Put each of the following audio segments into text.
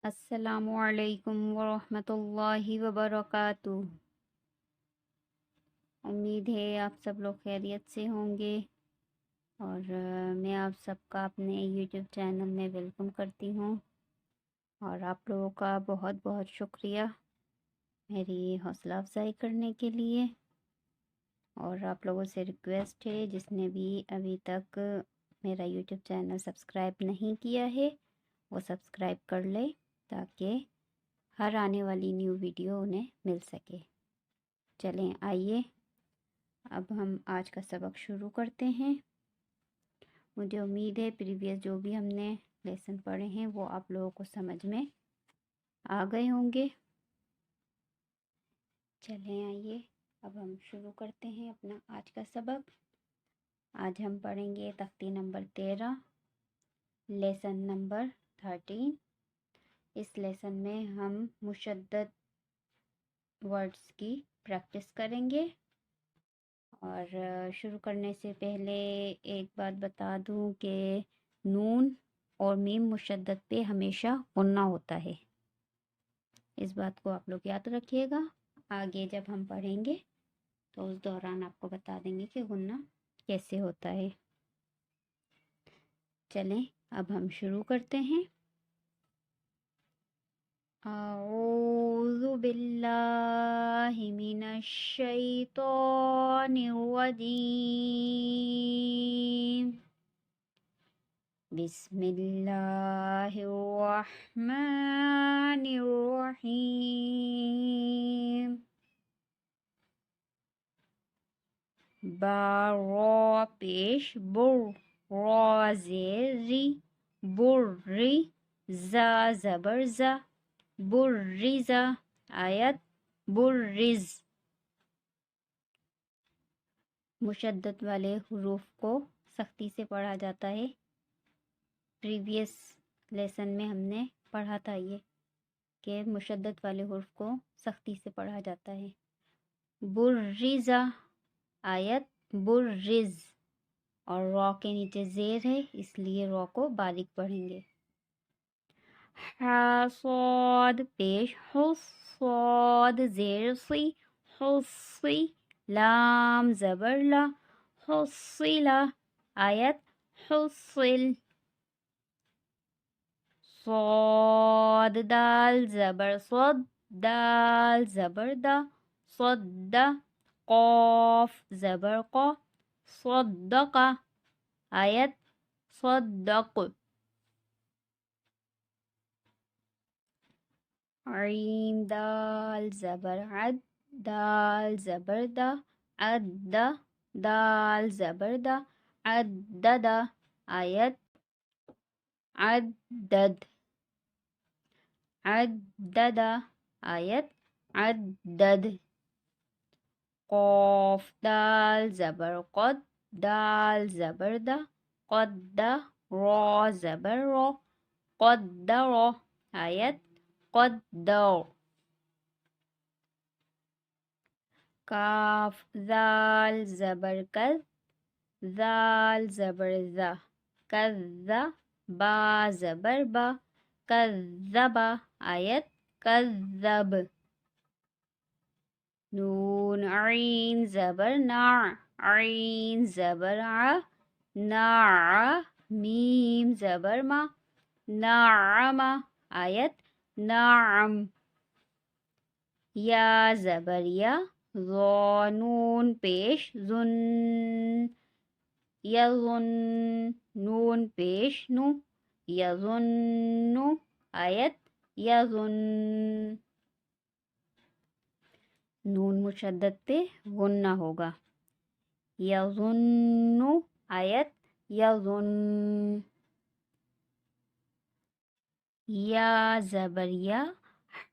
السلام علیکم ورحمۃ اللہ وبرکاتہ۔ امید ہے آپ سب لوگ خیریت سے ہوں گے، اور میں آپ سب کا اپنے یوٹیوب چینل میں ویلکم کرتی ہوں، اور آپ لوگوں کا بہت بہت شکریہ میری حوصلہ افزائی کرنے کے لیے۔ اور آپ لوگوں سے ریکویسٹ ہے، جس نے بھی ابھی تک میرا یوٹیوب چینل سبسکرائب نہیں کیا ہے وہ سبسکرائب کر لے، تاکہ ہر آنے والی نیو ویڈیو انہیں مل سکے۔ چلیں آئیے اب ہم آج کا سبق شروع کرتے ہیں۔ مجھے امید ہے پریویس جو بھی ہم نے لیسن پڑھے ہیں وہ آپ لوگوں کو سمجھ میں آ گئے ہوں گے۔ چلیں آئیے اب ہم شروع کرتے ہیں اپنا آج کا سبق۔ آج ہم پڑھیں گے تختی نمبر 13، لیسن نمبر 13۔ اس لیسن میں ہم مشدد ورڈز کی پریکٹس کریں گے۔ اور شروع کرنے سے پہلے ایک بات بتا دوں کہ نون اور میم مشدد پہ ہمیشہ غنہ ہوتا ہے، اس بات کو آپ لوگ یاد رکھیے گا۔ آگے جب ہم پڑھیں گے تو اس دوران آپ کو بتا دیں گے کہ غنہ کیسے ہوتا ہے۔ چلیں اب ہم شروع کرتے ہیں۔ اعوذ باللہ من الشیطان الرجیم، بسم اللہ الرحمن الرحیم۔ با را پیش بر، را زیر ری، بر ری، زا زبر زا، برزا۔ آیت برز۔ مشدد والے حروف کو سختی سے پڑھا جاتا ہے۔ پریویس لیسن میں ہم نے پڑھا تھا یہ کہ مشدد والے حروف کو سختی سے پڑھا جاتا ہے۔ برزا، آیت برز، اور را کے نیچے زیر ہے اس لیے را کو باریک پڑھیں گے۔ حاصاد پیش حس، صاد زیر سی، حصی، لام زبر لا، حصلا۔ آیت حصل۔ صاد دال زبر صد، دال زبر دا، صد۔ قاف زبر قا، صدق۔ آیت صدق۔ عین دال زبر عد، دال زبر دا، عد۔ دال زبر دا، عدد۔ آیت عدد۔ عدد۔ آیت عدد۔ قاف دال زبر قد، دال زبر دا، قد۔ را زبر را، قدر۔ آیت قدر۔ کاف زال زبر کذ، زال زبر ذا، کذ۔ با زبر با، کذب۔ آیت کذب۔ نون عین زبر نع، عین زبر ع، نع۔ میم زبر ما، نعم۔ آیت نعم۔ یا زبر یا، ظا نون پیش ظن، یظن۔ نون پیش نو، یظن۔ آیت یظن۔ نون مشدد پہ غنہ ہوگا، یظن۔ آیت یظن۔ یا زبر یا،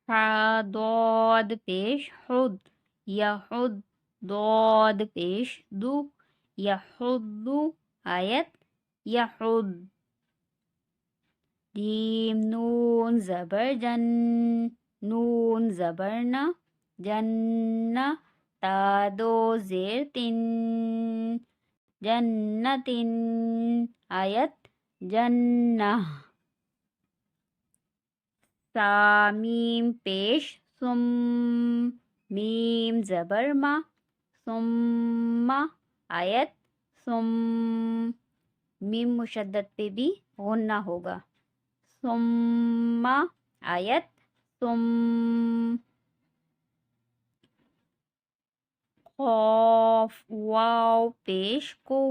حا ضاد پیش حد، یحد۔ ضاد پیش دو، یحد۔ آیت یحد۔ جیم نون زبر جن، نون زبر نا، جن۔ تا دو زیر تن، جنتن۔ آیت جنہ۔ سا میم پیش سم، میم زبر ما، ثم آیت ثم، میم مشدد پہ بھی غنہ ہوگا، ثم آیت ثم، قاف واو پیش کو،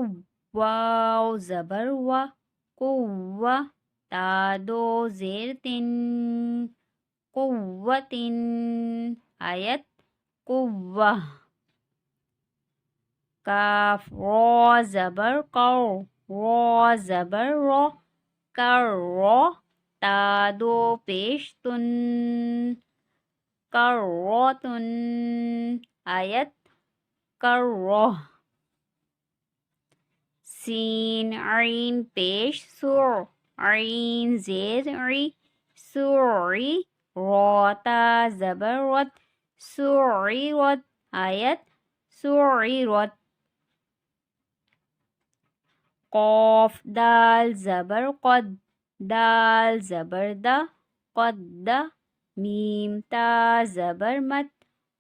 واو زبر وا، قوہ، تا دو زیر تن، قوتن آیت قوہ، کاف را زبر قو، را زبر را، کر را، تا دو پیش تن، کرتن آیت کرہ، سین عین پیش سر، عین زیر عی، سوری، را تا زبر رت، سعیرت آیت سعیرت، قاف دال زبر قد، دال زبر دا، قد، میم تا زبر مت،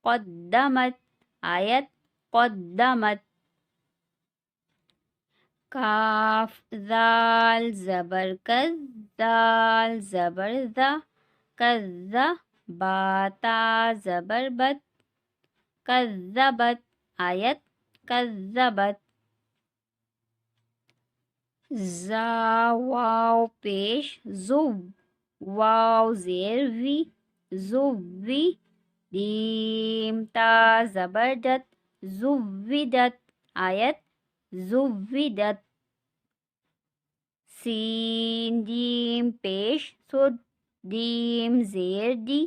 قدمت آیت قدمت، کاف ذال زبر کز، دال زبر ذا، کذ، با تا زبر بت، کذبت آیت کذبت، زا واو پیش زو، واو زیر وی، زوی، دیم تا زبر دت، زودت آیت زودت، سین جیم پیش سد، دیم زیر دی،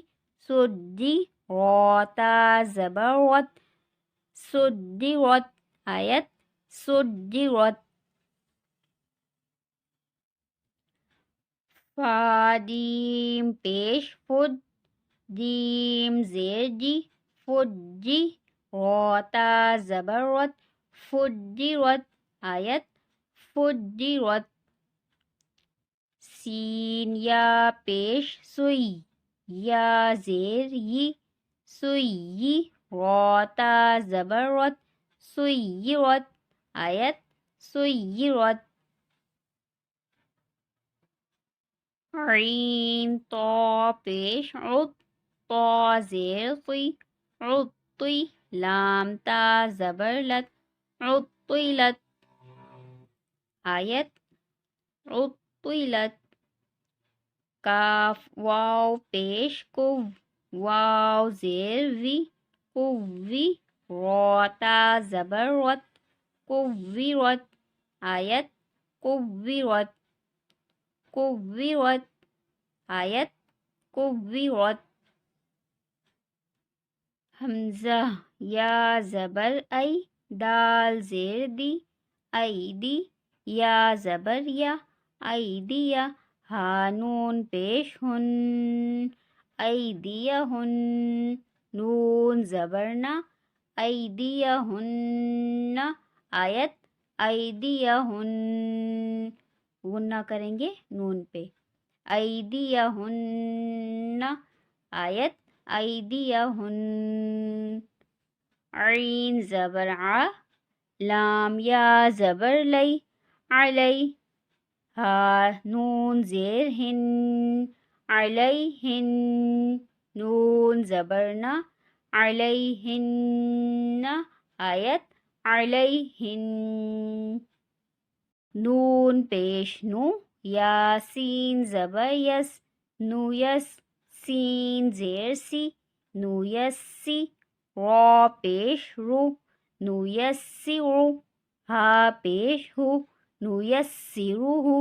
سدی، را تا زبر رت، سدرت آیت سدرت، فا دیم پیش فد، دیم زیر دی، فدی، را تا زبر رت، فدرت آیت فدرت، سین یا پیش سوی، یا زیر یی، سوی، را تا زبر رت، سویرت آیت سویرت، عین تا پیش عد، تا زیر طی، عطی، لام تا زبر لت، عطلت آیت عطلت، کاف واو پیش کو، واو زیر وی، قوی، را تا زبر رت، قویرت آیت قویرت، قویرت آیت قویرت، حمزہ یا زبر ای، دال زیر دی، ایدی، یا زبر یا، ایدیا، ہا نون پیش ہن، ایدیہن، نون زبر نا، ایدیہن آیت ایدیہن، غنہ کریں گے نون پہ، ایدیہن آیت ایدیہن، عین زبر ع، لام یا زبر لی، علی، ہا نون زیر ہن، علیہن، نون زبر نا، علیہن آیت علیہن، نون پیش نو، یاسین زبر یس، نو یس، سین زیر سی، نو یسی، را پیش رو، نو یسی رو، ہا پیش ہو، نو یسی رو ہو،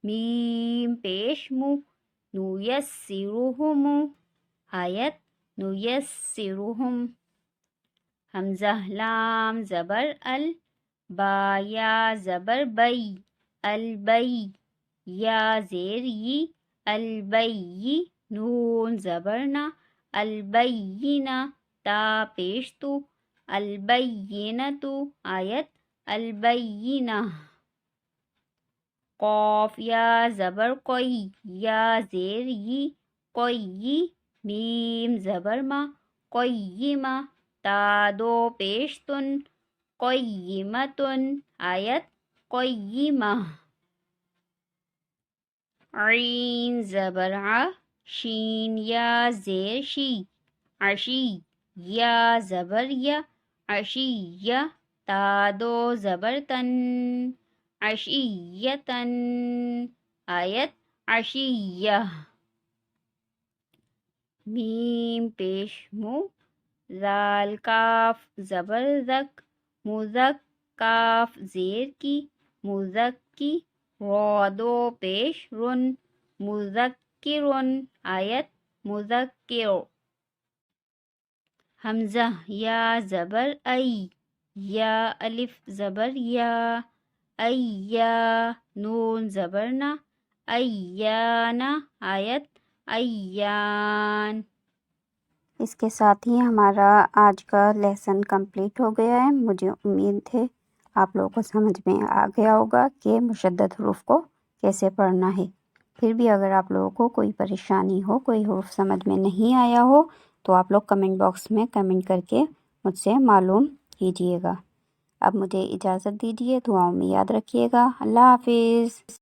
میم پیش مو، نو یسی رو ہمو آیت نو یسی رو ہم، حمزہ لام زبر ال، با یا زبر بی، البی، یا زیر یی، البی، نون زبر نا، البینہ، تا پیش تو، البینۃ آیت البینہ، قاف یا زبر قوی، یا زیر یی، قوی میم زبر ما قیمہ تا دو پیش تن قیمتن آیت قیمہ عین زبر ع شین یا زیر شی عشی یا زبر یا عشیہ تا دو زبر تن عشیتن آیت عشیہ میم پیش مو زال کاف زبر زک مزک کاف زیر کی مزکی را دو پیش رن مذکرن آیت مذکر حمزہ یا زبر ای یا الف زبر یا ایا نون زبر نا ایانا آیت ایان۔ اس کے ساتھ ہی ہمارا آج کا لیسن کمپلیٹ ہو گیا ہے۔ مجھے امید ہے آپ لوگوں کو سمجھ میں آ گیا ہوگا کہ مشدد حروف کو کیسے پڑھنا ہے۔ پھر بھی اگر آپ لوگوں کو کوئی پریشانی ہو، کوئی حروف سمجھ میں نہیں آیا ہو تو آپ لوگ کمنٹ باکس میں کمنٹ کر کے مجھ سے معلوم کیجیے گا۔ اب مجھے اجازت دیجیے، دعاؤں میں یاد رکھیے گا۔ اللہ حافظ۔